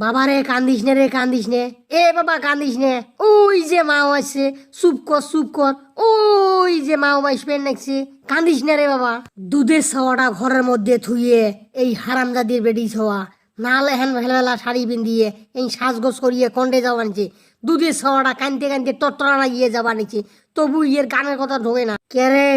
বাবারে কান্দিস নে রে, কান্দিস নে। এ বাবা কান্দিস নে, ওই যে মাও আসছে, চুপ কর চুপ কর। ওই যে মাও আসবে নাকছে, কান্দিস নে রে বাবা। দুধের ছাওয়াটা ঘরের মধ্যে থুইয়ে এই হারামজাদির বেটি ছোয়া, নালে হেন ভেলভেলা শাড়ি পিন্দিয়ে এই সাজগোজ করিয়ে কন্ডে যাওয়া নিচ্ছে। দুধের ছাওয়াটা কানতে কানতে টটরা গিয়ে যাবা নিচ্ছে, তবু ইয়ের কানের কথা ঢোকে না। কেরে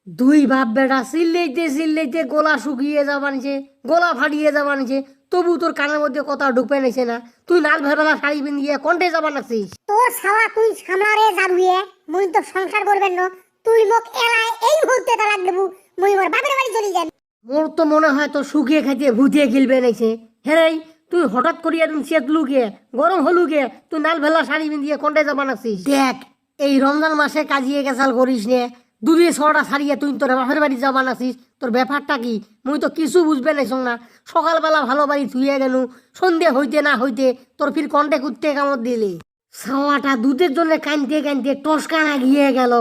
দুই বাপ বেটা চিল্লাইতে চিল্লাইতে গলা শুকিয়ে যাবা নিছে, গলা ফাটিয়ে যাবা নিছে, তবু তোর কানের মধ্যে কথা ঢুকবে নিছে না। তুই নাল ভেলভেলা শাড়ি পিন্দিয়ে কন্ডে যাবা নাছিস। তোর ছাওয়া তুই সামলারে যাবুয়ে, মুই তো সংসার করবেন না। তুই মোক এলাই এই মুহূর্তে তালাক দেবু, মুই মোর বাপের বাড়ি চলে যাই। মোর তো মনে হয় তো শুকিয়ে খাইতে ভুতিয়ে গিলবে নাইছে। হেরাই তুই হঠাৎ করিয়া তুমি চেতলুকে, গরম হলুকে, তুই নাল ভেলা শাড়ি পিন্দিয়ে কন্ডে যাবা নাছিস। দেখ এই রমজান মাসে কাজিয়ে গেছাল করিস নে, দুধে ছটা ছাড়িয়ে তুই তোর বাপের বাড়ি যাবা নাছিস। তোর ব্যাপারটা কি মুই তো কিছু বুঝবে নাইছ না। সকালবেলা ভালো বাড়ি ধুয়ে গেল, সন্ধে হইতে না হইতে তোর ফির কন্টে কুত্তে কামড় দিলি। ছাওয়াটা দুধের জন্য কানতে কানতে টসকানা গিয়ে গেল,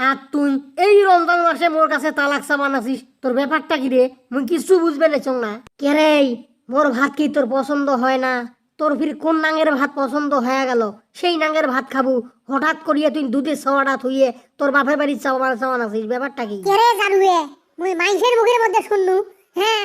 আর তুই এই রমজান মাসে মোর কাছে তালাক চাবা নাছিস। তোর ব্যাপারটা কি রে, মুই কিছু বুঝবে নাইছ না। কেরে মোর ভাত কি তোর পছন্দ হয় না? তোর ফির কোন নাঙের ভাত পছন্দ হয়ে গেল, সেই নাঙের ভাত খাবো। হঠাৎ করিয়ে তুই দুধের ছাওয়াটা থুইয়ে তোর বাপের বাড়ির চাওয়া নাছিস, ব্যাপারটা কি? কেরে জানুয়ে মুই মাইনষের মুখের মধ্যে শুননু, হ্যাঁ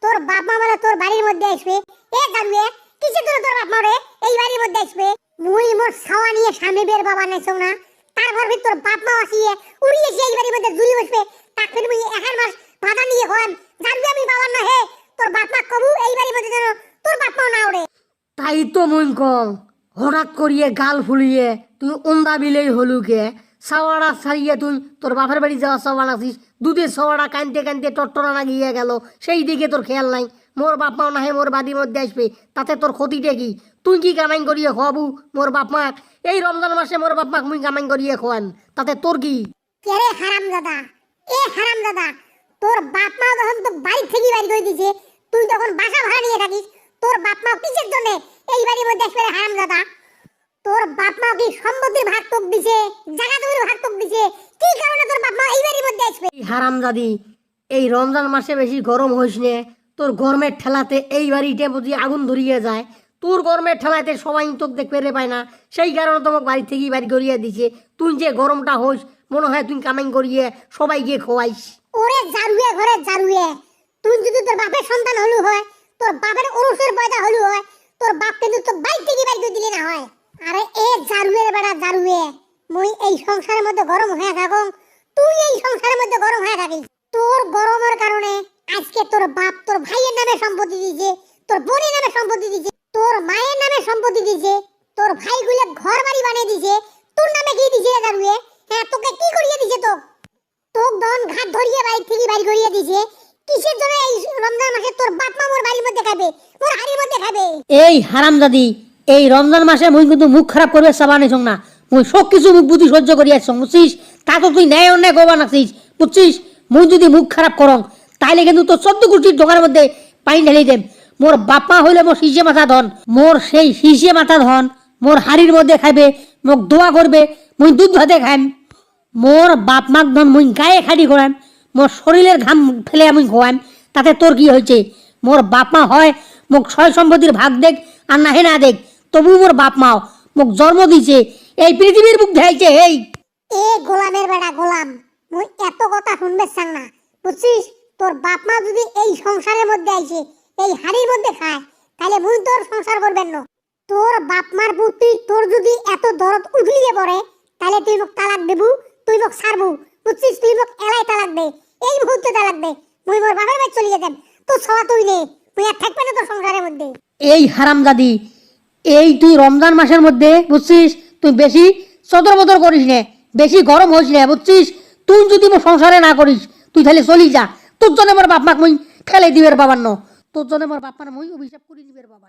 তোর বাপ মা বলে তোর বাড়ির মধ্যে আসবে। এ জানুয়ে কিসে তোর তোর বাপ মারে এই বাড়ির মধ্যে আসবে? মুই মোর ছাওয়া নিয়ে স্বামী বের বাবা নাইছ না, তারপর ফির তোর বাপ মা আসিয়ে উড়িয়ে এই বাড়ির মধ্যে জুড়ি বসবে। তাক ফির মুই এখন মাস বাধা নিয়ে হন জানুয়ে আমি বাবার না হে, তোর বাপ মা কবু এই বাড়ির মধ্যে যেন তোর বাপ মা না ওড়ে। তাই তো মুই কম, হঠাৎ করিয়ে গাল ফুলিয়ে তুই উন্দা বিলেই হলুকে ছাওয়াটা ছাড়িয়ে তুই তোর বাপের বাড়ি যাওয়া চাওয়া নাছিস। দুধের ছাওয়াটা কানতে কানতে টট্টরা না গিয়ে গেল, সেই দিকে তোর খেয়াল নাই। মোর বাপ মাও না হে মোর বাড়ির মধ্যে আসবে, তাতে তোর ক্ষতিটা কি? তুই কি কামাই করিয়ে খাওয়াবু মোর বাপ মাক? এই রমজান মাসে মোর বাপ মাক মুই কামাই করিয়ে খাওয়ান, তাতে তোর কি? কেরে হারাম দাদা, এ হারাম দাদা, তোর বাপ মা যখন তো বাড়ি থেকে বাড়ি করে দিছে, তুই তখন বাসা ভাড়া নিয়ে থাকিস। তোর বাপ মা কিসের জন্য এই বাড়ির মধ্যে আসবে হারাম দাদা? তোর বাপ মা কি সম্পত্তির ভাগ তোক দিছে, জায়গা জমির ভাগ তোক দিছে? কি কারণে তোর বাপ মা এই বাড়ির মধ্যে আসবে? হারামজাদি এই রমজান মাসে বেশি গরম হইস নে, তোর গরমের ঠেলাতে এই বাড়িতে বুঝি আগুন ধরিয়ে যায়। তোর গরমের ঠেলাতে সবাই তোক দেখতে রে পায় না, সেই কারণে তোমাকে বাড়ি থেকেই বাড়ি করিয়ে দিছে। তুই যে গরমটা হইস মনে হয় তুই কামাই করিয়ে সবাইকে খোয়াইস। ওরে জারুয়ে ঘরে জারুয়ে, তুই যদি তোর বাপের সন্তান হলু হয়, তোর বাপের ওরসের পয়দা হলু হয়, তোর বাপ কিন্তু তোর বাড়ি থেকে বাড়ি করে দিলে না হয়। আরে এ জারুয়ের বেড়া জারুয়ে, মুই এই সংসারের মধ্যে গরম হয়ে থাকো, তুই এই সংসারের মধ্যে গরম হয়ে থাকিস। তোর গরমের কারণে আজকে তোর বাপ তোর ভাইয়ের নামে সম্পত্তি দিয়েছে, তোর বোনের নামে সম্পত্তি দিয়েছে, তোর মায়ের নামে সম্পত্তি দিয়েছে, তোর ভাইগুলো ঘর বাড়ি বানিয়ে দিয়েছে। তোর নামে কি দিয়েছে জারুয়ে? হ্যাঁ তোকে কি করিয়ে দিয়েছে? তোক দন ঘাট ধরিয়ে বাড়ি থেকে বাড়ি করিয়ে দিয়েছে। কিসের জন্য এই রমজান মাসে তোর বাপ মা মোর বাড়ির মধ্যে খাবে, মোর হাড়ির মধ্যে খাবে? এই হারামজাদি এই রমজান মাসে মুই কিন্তু মুখ খারাপ করবে চাবা নিছ না। মুই সব কিছু মুখ বুঝি সহ্য করিয়া আসছ, বুঝছিস? তা তো তুই ন্যায় অন্যায় করবা নাছিস, বুঝছিস? মুই যদি মুখ খারাপ করং তাইলে কিন্তু তোর 14 কোটির দোকানের মধ্যে পানি ঢেলে দেব। মোর বাপা হইলে মোর শিশে মাথা ধন, মোর সেই শিশে মাথা ধন মোর হাড়ির মধ্যে খাইবে, মোক দোয়া করবে, মুই দুধ ভাতে খাইম। মোর বাপ মাক ধন মুই গায়ে খাটি করাম, মোর শরীরের ঘাম ফেলে আমি খোয়াম, তাতে তোর কি হয়েছে? মোর বাপ মা হয় মোক সয় সম্পত্তির ভাগ দেখ আর নাহে না দেখ, তবু মোর বাপ মাও মোক জন্ম দিছে, এই পৃথিবীর বুক ধাইছে। এই এ গোলামের বেড়া গোলাম, মুই এত কথা শুনবে চাং না, বুঝছিস? তোর বাপ মা যদি এই সংসারের মধ্যে আইছে, এই হাড়ির মধ্যে খায়, তাহলে মুই তোর সংসার করবেন না। তোর বাপ মার প্রতি তোর যদি এত দরদ উগলিয়ে পড়ে, তাহলে তুই মোক তালাক দেবু, তুই মোক ছাড়বু, বুঝছিস? তুই মোক এলাই তালাক দে, এই মুহূর্তে তালাক দে, মুই মোর বাপের বাড়ি চলে যেতাম। তোর ছাওয়া তুই নে, তুই আর থাকবে না তোর সংসারের মধ্যে। এই হারামজাদি এই তুই রমজান মাসের মধ্যে, বুঝছিস, তুই বেশি সদর বদর করিস নে, বেশি গরম হইস নে, বুঝছিস? তুই যদি মোর সংসারে না করিস তুই তাহলে চলি যা। তোর জন্য আমার বাপ মাক মুই ঠেলে দিবের বাবার ন, তোর জন্য আমার বাপ মার মুই অভিশাপ করে দিবের বাবা।